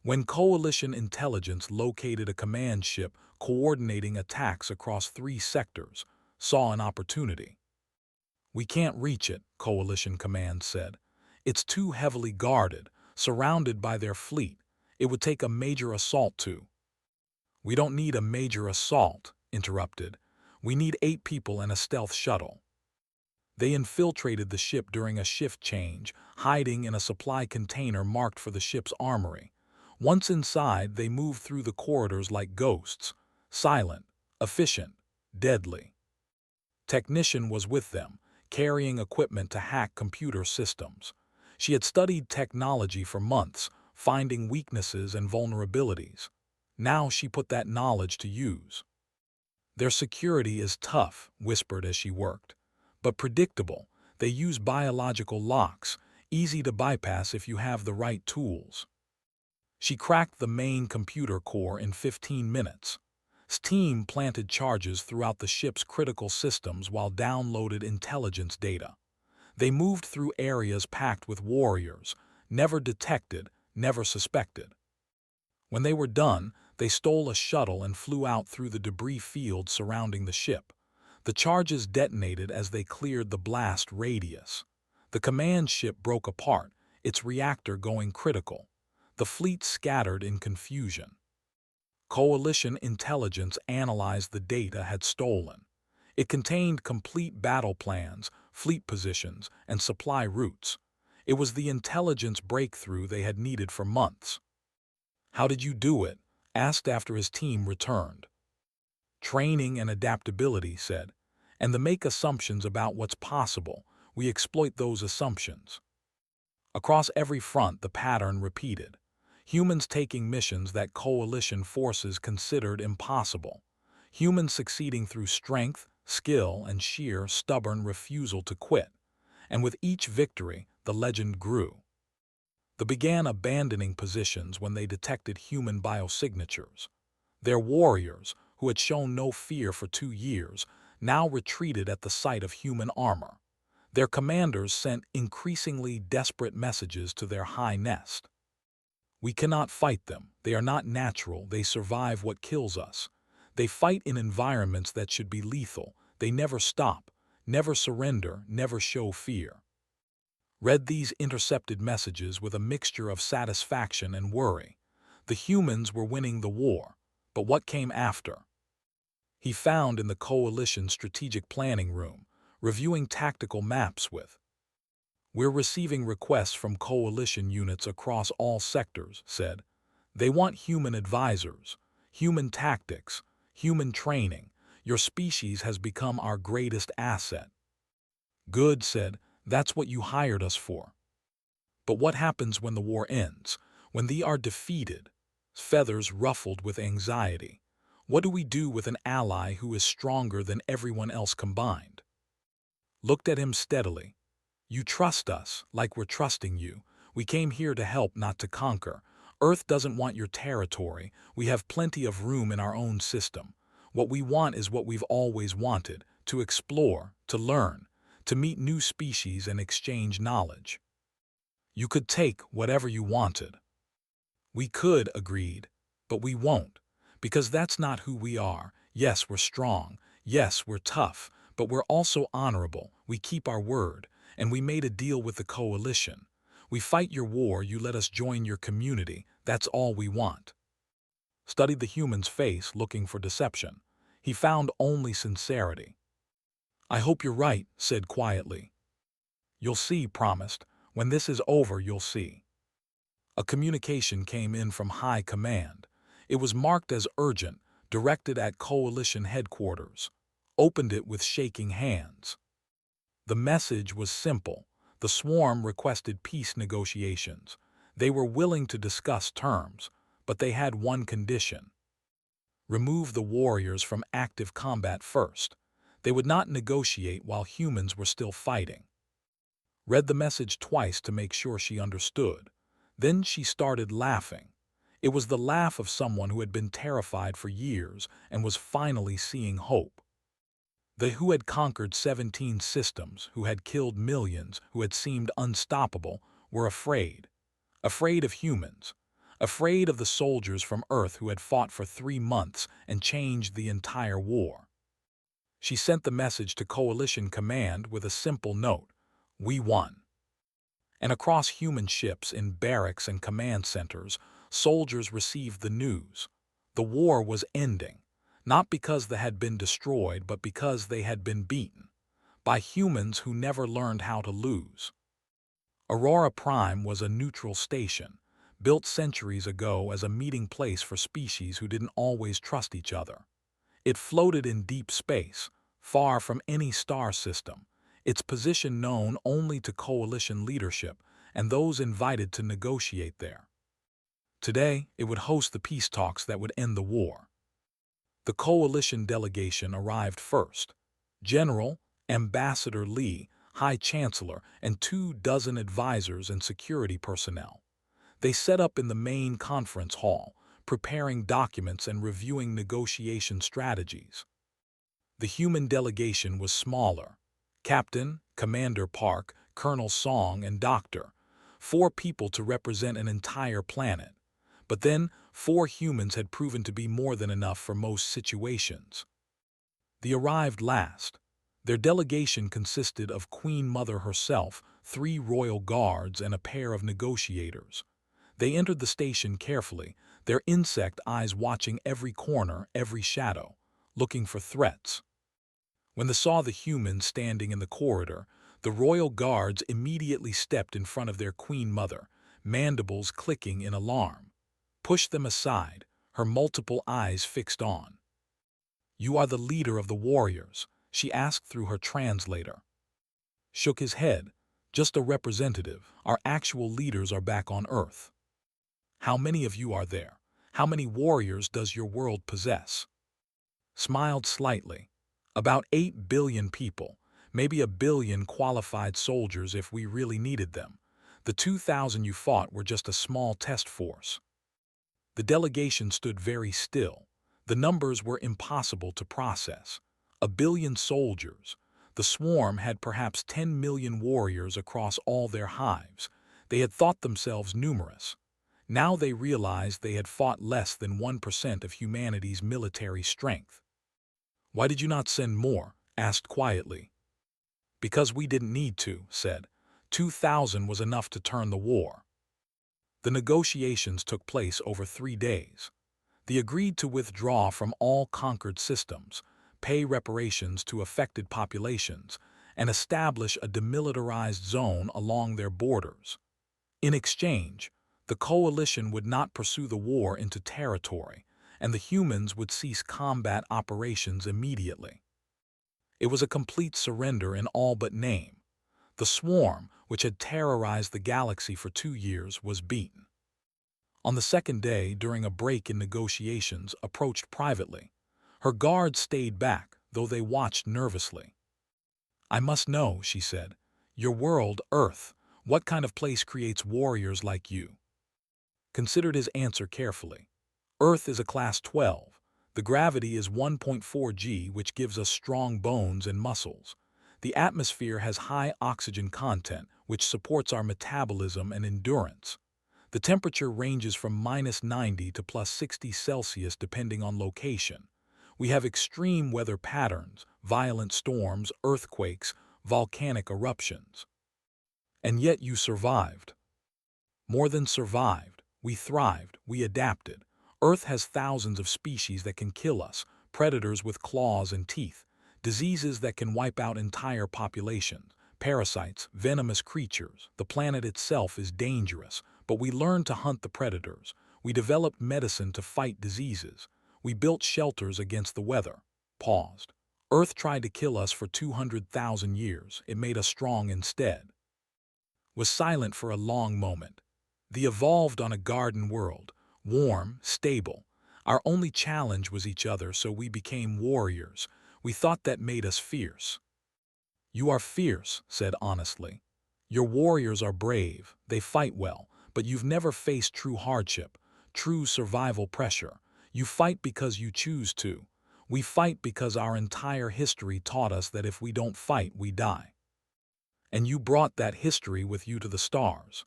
S1: When coalition intelligence located a command ship coordinating attacks across 3 sectors, saw an opportunity. "We can't reach it," coalition command said. "It's too heavily guarded, surrounded by their fleet. It would take a major assault to—" "We don't need a major assault," interrupted. "We need 8 people and a stealth shuttle." They infiltrated the ship during a shift change, hiding in a supply container marked for the ship's armory. Once inside, they moved through the corridors like ghosts, silent, efficient, deadly. Technician was with them, carrying equipment to hack computer systems. She had studied technology for months, finding weaknesses and vulnerabilities. Now she put that knowledge to use. "Their security is tough," whispered as she worked, "but predictable. They use biological locks, easy to bypass if you have the right tools." She cracked the main computer core in 15 minutes. Steam planted charges throughout the ship's critical systems while downloaded intelligence data. They moved through areas packed with warriors, never detected, never suspected. When they were done, they stole a shuttle and flew out through the debris field surrounding the ship. The charges detonated as they cleared the blast radius. The command ship broke apart, its reactor going critical. The fleet scattered in confusion. Coalition intelligence analyzed the data had stolen. It contained complete battle plans, fleet positions, and supply routes. It was the intelligence breakthrough they had needed for months. "How did you do it?" asked after his team returned. "Training and adaptability," said, "and to make assumptions about what's possible, we exploit those assumptions." Across every front, the pattern repeated. Humans taking missions that coalition forces considered impossible. Humans succeeding through strength, skill, and sheer, stubborn refusal to quit. And with each victory, the legend grew. They began abandoning positions when they detected human biosignatures. Their warriors, who had shown no fear for 2 years, now retreated at the sight of human armor. Their commanders sent increasingly desperate messages to their high nest. "We cannot fight them. They are not natural. They survive what kills us. They fight in environments that should be lethal. They never stop, never surrender, never show fear." read these intercepted messages with a mixture of satisfaction and worry. The humans were winning the war, but what came after? He found in the Coalition strategic planning room, reviewing tactical maps with. We're receiving requests from Coalition units across all sectors, said. They want human advisors, human tactics, human training. Your species has become our greatest asset. Good, said. That's what you hired us for. But what happens when the war ends? When they are defeated? Feathers ruffled with anxiety. What do we do with an ally who is stronger than everyone else combined? Looked at him steadily. You trust us, like we're trusting you. We came here to help, not to conquer. Earth doesn't want your territory. We have plenty of room in our own system. What we want is what we've always wanted, to explore, to learn, to meet new species and exchange knowledge. You could take whatever you wanted. We could, agreed, but we won't, because that's not who we are. Yes, we're strong. Yes, we're tough, but we're also honorable. We keep our word, and we made a deal with the Coalition. We fight your war, you let us join your community. That's all we want. Studied the human's face, looking for deception. He found only sincerity. I hope you're right, said quietly. You'll see, promised. When this is over, you'll see. A communication came in from High Command. It was marked as urgent, directed at Coalition headquarters. Opened it with shaking hands. The message was simple. The swarm requested peace negotiations. They were willing to discuss terms, but they had one condition. Remove the warriors from active combat first. They would not negotiate while humans were still fighting. Read the message twice to make sure she understood. Then she started laughing. It was the laugh of someone who had been terrified for years and was finally seeing hope. They who had conquered 17 systems, who had killed millions, who had seemed unstoppable, were afraid. Afraid of humans. Afraid of the soldiers from Earth who had fought for 3 months and changed the entire war. She sent the message to Coalition Command with a simple note. We won. And across human ships in barracks and command centers, soldiers received the news. The war was ending, not because they had been destroyed, but because they had been beaten, by humans who never learned how to lose. Aurora Prime was a neutral station, built centuries ago as a meeting place for species who didn't always trust each other. It floated in deep space, far from any star system, its position known only to Coalition leadership and those invited to negotiate there. Today, it would host the peace talks that would end the war. The Coalition delegation arrived first. General, Ambassador Lee, High Chancellor, and 24 advisors and security personnel. They set up in the main conference hall, preparing documents and reviewing negotiation strategies. The human delegation was smaller. Captain, Commander Park, Colonel Song, and Doctor. 4 people to represent an entire planet. But then, 4 humans had proven to be more than enough for most situations. They arrived last. Their delegation consisted of Queen Mother herself, 3 royal guards, and a pair of negotiators. They entered the station carefully, their insect eyes watching every corner, every shadow, looking for threats. When they saw the humans standing in the corridor, the royal guards immediately stepped in front of their Queen Mother, mandibles clicking in alarm. Pushed them aside, her multiple eyes fixed on. You are the leader of the warriors, she asked through her translator. Shook his head. Just a representative. Our actual leaders are back on Earth. How many of you are there? How many warriors does your world possess? Smiled slightly. About 8 billion people, maybe 1 billion qualified soldiers if we really needed them. The 2,000 you fought were just a small test force. The delegation stood very still. The numbers were impossible to process. 1 billion soldiers. The swarm had perhaps 10 million warriors across all their hives. They had thought themselves numerous. Now they realized they had fought less than 1% of humanity's military strength. Why did you not send more? Asked quietly. Because we didn't need to, said. 2,000 was enough to turn the war. The negotiations took place over 3 days. They agreed to withdraw from all conquered systems, pay reparations to affected populations, and establish a demilitarized zone along their borders. In exchange, the coalition would not pursue the war into territory, and the humans would cease combat operations immediately. It was a complete surrender in all but name. The swarm, which had terrorized the galaxy for 2 years, was beaten. On the second day, during a break in negotiations, approached privately. Her guards stayed back, though they watched nervously. "I must know," she said. "Your world, Earth, what kind of place creates warriors like you?" Considered his answer carefully. Earth is a class 12. The gravity is 1.4 g, which gives us strong bones and muscles. The atmosphere has high oxygen content, which supports our metabolism and endurance. The temperature ranges from -90 to +60 Celsius depending on location. We have extreme weather patterns, violent storms, earthquakes, volcanic eruptions. And yet you survived. More than survived. We thrived. We adapted. Earth has thousands of species that can kill us, predators with claws and teeth, diseases that can wipe out entire populations, parasites, venomous creatures. The planet itself is dangerous, but we learned to hunt the predators. We developed medicine to fight diseases. We built shelters against the weather. Paused. Earth tried to kill us for 200,000 years. It made us strong instead. Was silent for a long moment. They evolved on a garden world, warm, stable. Our only challenge was each other, so we became warriors. We thought that made us fierce. "You are fierce," said honestly. "Your warriors are brave, they fight well, but you've never faced true hardship, true survival pressure. You fight because you choose to. We fight because our entire history taught us that if we don't fight, we die. And you brought that history with you to the stars.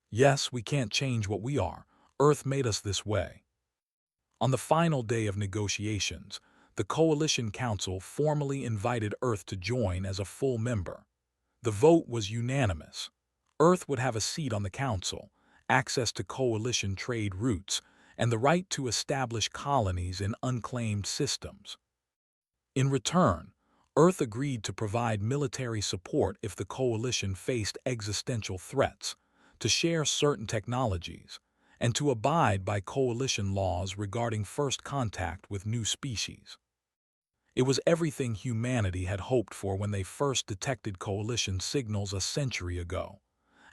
S1: Yes, we can't change what we are. Earth made us this way." On the final day of negotiations, the Coalition Council formally invited Earth to join as a full member. The vote was unanimous. Earth would have a seat on the council, access to coalition trade routes, and the right to establish colonies in unclaimed systems. In return, Earth agreed to provide military support if the coalition faced existential threats, to share certain technologies, and to abide by coalition laws regarding first contact with new species. It was everything humanity had hoped for when they first detected coalition signals a century ago.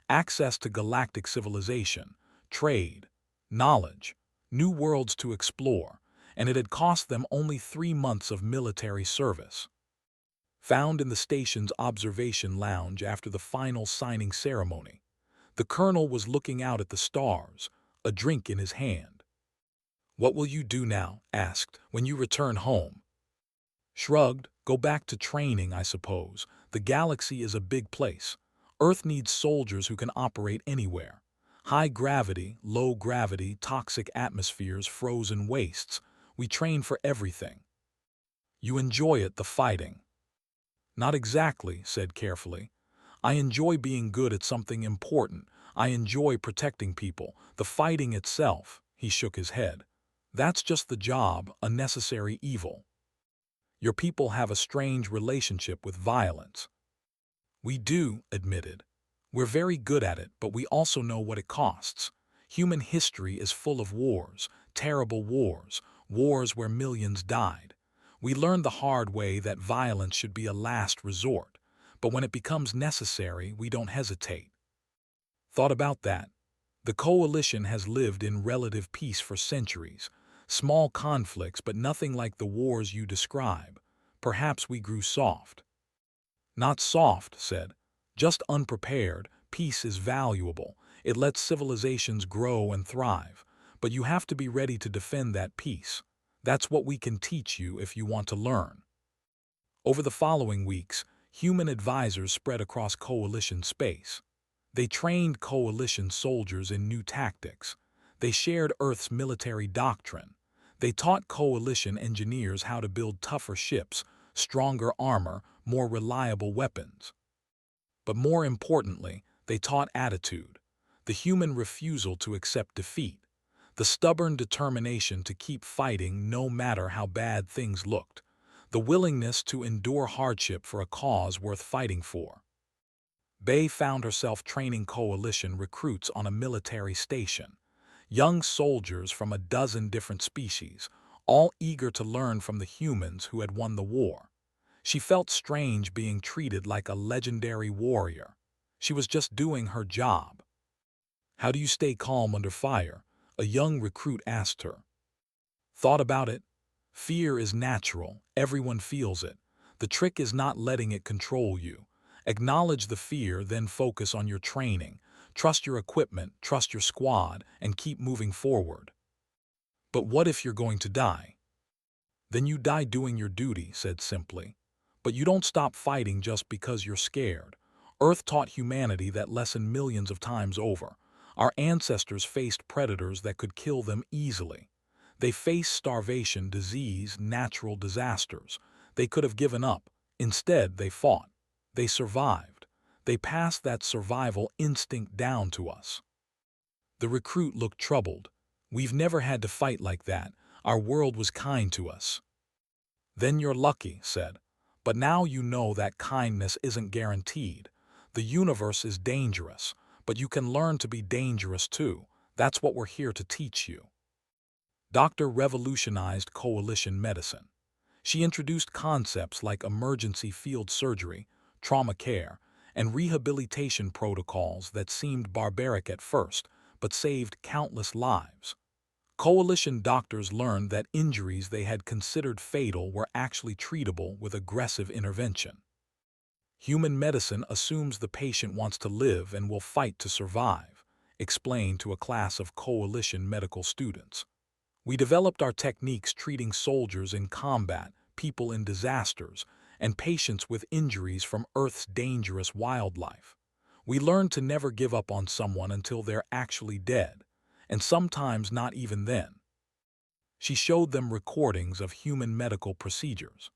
S1: Access to galactic civilization, trade, knowledge, new worlds to explore, and it had cost them only 3 months of military service. Found in the station's observation lounge after the final signing ceremony, the colonel was looking out at the stars, a drink in his hand. "What will you do now?" asked, "when you return home?" Shrugged. "Go back to training, I suppose. The galaxy is a big place. Earth needs soldiers who can operate anywhere. High gravity, low gravity, toxic atmospheres, frozen wastes. We train for everything." "You enjoy it, the fighting?" "Not exactly," said carefully. "I enjoy being good at something important. I enjoy protecting people. The fighting itself," he shook his head. "That's just the job, a necessary evil. Your people have a strange relationship with violence." "We do," admitted. "We're very good at it, but we also know what it costs. Human history is full of wars, terrible wars, wars where millions died. We learned the hard way that violence should be a last resort, but when it becomes necessary, we don't hesitate." Thought about that. The coalition has lived in relative peace for centuries. Small conflicts, but nothing like the wars you describe. Perhaps we grew soft. "Not soft," said. "Just unprepared. Peace is valuable. It lets civilizations grow and thrive. But you have to be ready to defend that peace. That's what we can teach you if you want to learn." Over the following weeks, human advisors spread across coalition space. They trained coalition soldiers in new tactics. They shared Earth's military doctrine. They taught coalition engineers how to build tougher ships, stronger armor, more reliable weapons. But more importantly, they taught attitude, the human refusal to accept defeat, the stubborn determination to keep fighting no matter how bad things looked, the willingness to endure hardship for a cause worth fighting for. Bay found herself training coalition recruits on a military station, young soldiers from a dozen different species, all eager to learn from the humans who had won the war. She felt strange being treated like a legendary warrior. She was just doing her job. "How do you stay calm under fire?" a young recruit asked her. "Thought about it? Fear is natural. Everyone feels it. The trick is not letting it control you. Acknowledge the fear, then focus on your training. Trust your equipment, trust your squad, and keep moving forward." "But what if you're going to die?" "Then you die doing your duty," said simply. "But you don't stop fighting just because you're scared. Earth taught humanity that lesson millions of times over. Our ancestors faced predators that could kill them easily. They faced starvation, disease, natural disasters. They could have given up. Instead, they fought. They survived. They passed that survival instinct down to us." The recruit looked troubled. "We've never had to fight like that. Our world was kind to us." "Then you're lucky," said. "But now you know that kindness isn't guaranteed. The universe is dangerous, but you can learn to be dangerous too. That's what we're here to teach you." Doctor revolutionized coalition medicine. She introduced concepts like emergency field surgery, trauma care, and rehabilitation protocols that seemed barbaric at first, but saved countless lives. Coalition doctors learned that injuries they had considered fatal were actually treatable with aggressive intervention. "Human medicine assumes the patient wants to live and will fight to survive," explained to a class of coalition medical students. "We developed our techniques treating soldiers in combat, people in disasters, and patients with injuries from Earth's dangerous wildlife. We learned to never give up on someone until they're actually dead, and sometimes not even then." She showed them recordings of human medical procedures.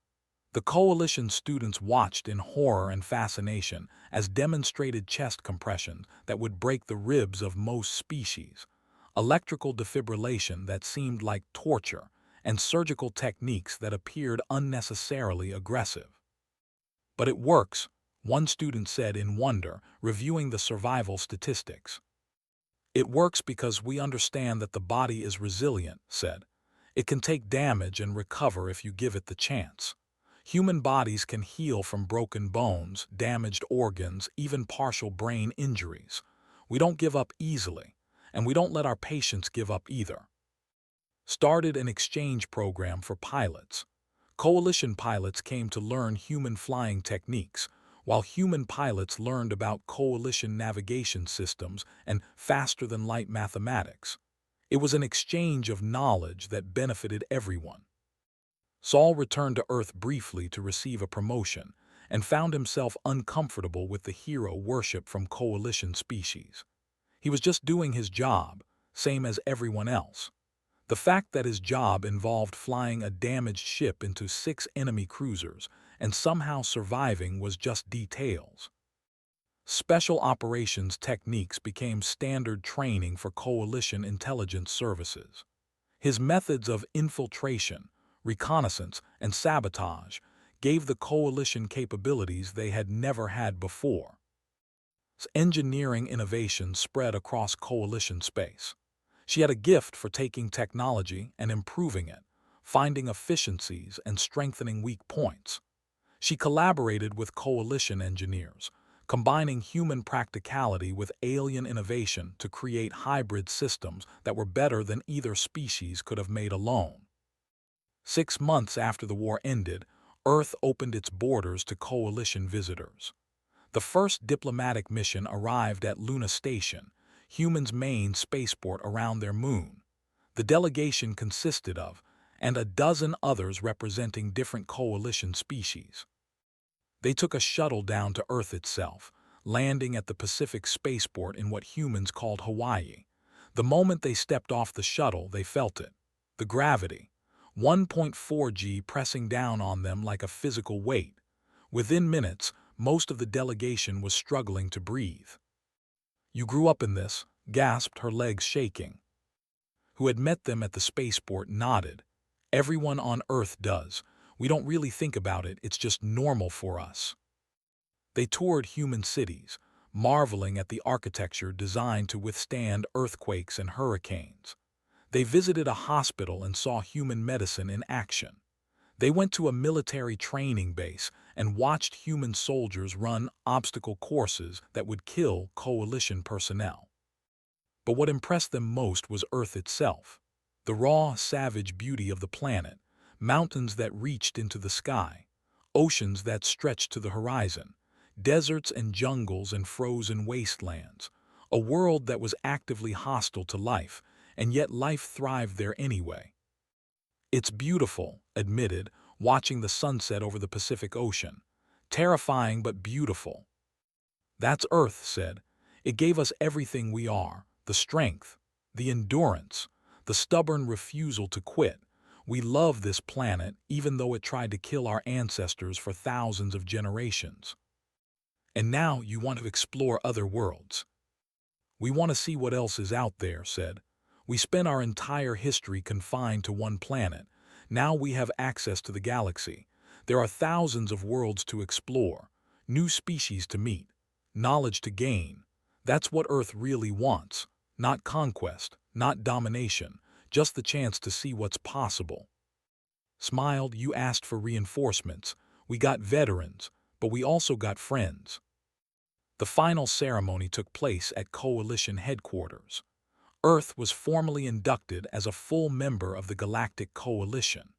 S1: The coalition students watched in horror and fascination as demonstrated chest compressions that would break the ribs of most species, electrical defibrillation that seemed like torture, and surgical techniques that appeared unnecessarily aggressive. "But it works," one student said in wonder, reviewing the survival statistics. "It works because we understand that the body is resilient," said. "It can take damage and recover if you give it the chance. Human bodies can heal from broken bones, damaged organs, even partial brain injuries. We don't give up easily, and we don't let our patients give up either." Started an exchange program for pilots. Coalition pilots came to learn human flying techniques, while human pilots learned about coalition navigation systems and faster-than-light mathematics. It was an exchange of knowledge that benefited everyone. Saul returned to Earth briefly to receive a promotion and found himself uncomfortable with the hero worship from coalition species. He was just doing his job, same as everyone else. The fact that his job involved flying a damaged ship into 6 enemy cruisers and somehow surviving was just details. Special operations techniques became standard training for coalition intelligence services. His methods of infiltration, reconnaissance, and sabotage gave the coalition capabilities they had never had before. Engineering innovation spread across coalition space. She had a gift for taking technology and improving it, finding efficiencies and strengthening weak points. She collaborated with coalition engineers, combining human practicality with alien innovation to create hybrid systems that were better than either species could have made alone. 6 months after the war ended, Earth opened its borders to coalition visitors. The first diplomatic mission arrived at Luna Station, humans' main spaceport around their moon. The delegation consisted of, and a dozen others representing different coalition species. They took a shuttle down to Earth itself, landing at the Pacific spaceport in what humans called Hawaii. The moment they stepped off the shuttle, they felt it. The gravity. 1.4 g pressing down on them like a physical weight. Within minutes, most of the delegation was struggling to breathe. "You grew up in this," gasped, her legs shaking. Who had met them at the spaceport nodded. "Everyone on Earth does. We don't really think about it, it's just normal for us." They toured human cities, marveling at the architecture designed to withstand earthquakes and hurricanes. They visited a hospital and saw human medicine in action. They went to a military training base and watched human soldiers run obstacle courses that would kill coalition personnel. But what impressed them most was Earth itself. The raw, savage beauty of the planet, mountains that reached into the sky, oceans that stretched to the horizon, deserts and jungles and frozen wastelands, a world that was actively hostile to life, and yet life thrived there anyway. "It's beautiful," admitted, watching the sunset over the Pacific Ocean. "Terrifying but beautiful." "That's Earth," said. "It gave us everything we are, the strength, the endurance, the stubborn refusal to quit. We love this planet even though it tried to kill our ancestors for thousands of generations. And now you want to explore other worlds." "We want to see what else is out there," said. "We spent our entire history confined to one planet. Now we have access to the galaxy. There are thousands of worlds to explore, new species to meet, knowledge to gain. That's what Earth really wants. Not conquest, not domination, just the chance to see what's possible." Smiled, "You asked for reinforcements. We got veterans, but we also got friends." The final ceremony took place at Coalition headquarters. Earth was formally inducted as a full member of the Galactic Coalition.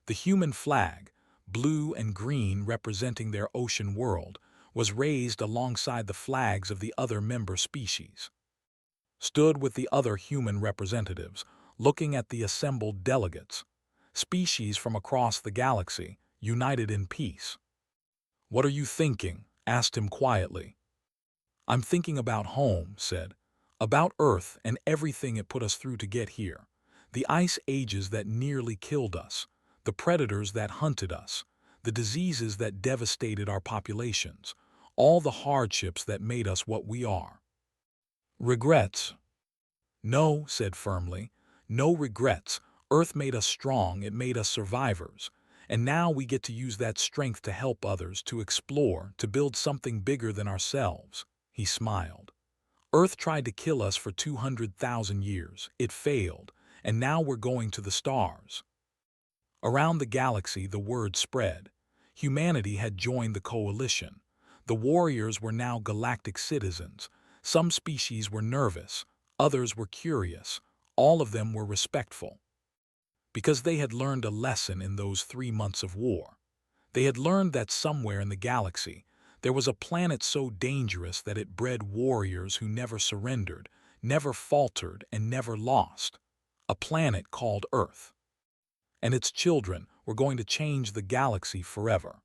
S1: The human flag, blue and green representing their ocean world, was raised alongside the flags of the other member species. Stood with the other human representatives, looking at the assembled delegates. Species from across the galaxy, united in peace. "What are you thinking?" asked him quietly. "I'm thinking about home," said. "About Earth and everything it put us through to get here. The ice ages that nearly killed us, the predators that hunted us, the diseases that devastated our populations, all the hardships that made us what we are." "Regrets?" "No," said firmly. "No regrets. Earth made us strong, it made us survivors. And now we get to use that strength to help others, to explore, to build something bigger than ourselves." He smiled. "Earth tried to kill us for 200,000 years. It failed, and now we're going to the stars." Around the galaxy, the word spread. Humanity had joined the coalition. The warriors were now galactic citizens. Some species were nervous, others were curious, all of them were respectful. Because they had learned a lesson in those 3 months of war. They had learned that somewhere in the galaxy, there was a planet so dangerous that it bred warriors who never surrendered, never faltered, and never lost. A planet called Earth. And its children were going to change the galaxy forever.